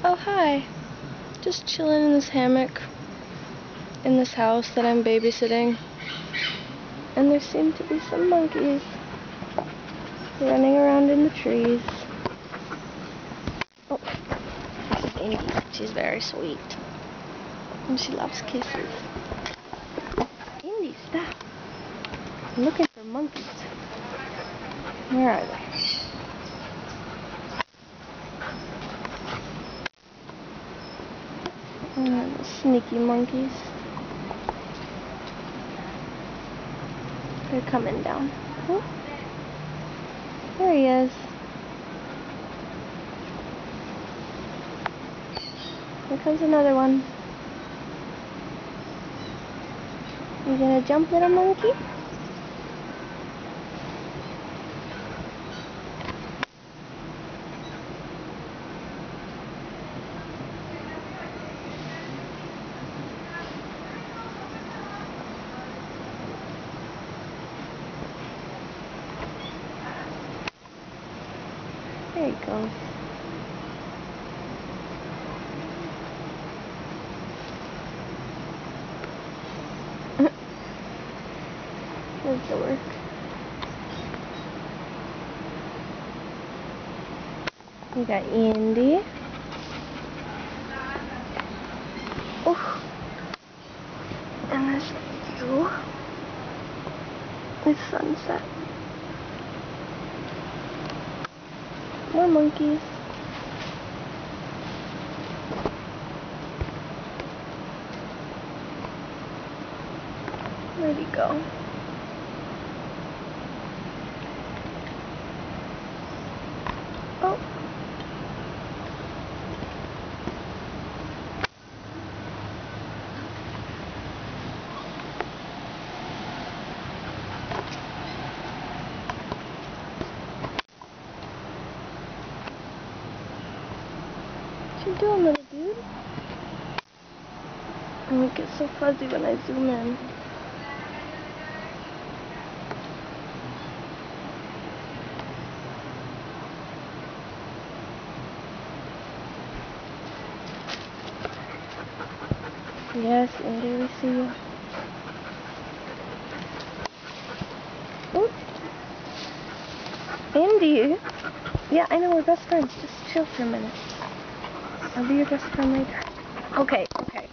Oh, hi. Just chilling in this hammock in this house that I'm babysitting. And there seem to be some monkeys running around in the trees. Oh, this is Indy. She's very sweet. And she loves kisses. Indy, stop. I'm looking for monkeys. Where are they? Sneaky monkeys. They're coming down. Oh, there he is. Here comes another one. You gonna jump, little monkey? There he goes. There's the work. We got Indy. Oh, and there's you. It's sunset. More monkeys. Where'd he go? Oh. What you doing, little dude? Oh, it gets so fuzzy when I zoom in. Yes, Indy, we see you. Oop. Indy? Yeah, I know, we're best friends. Just chill for a minute. I'll be your best friend later. Okay, okay.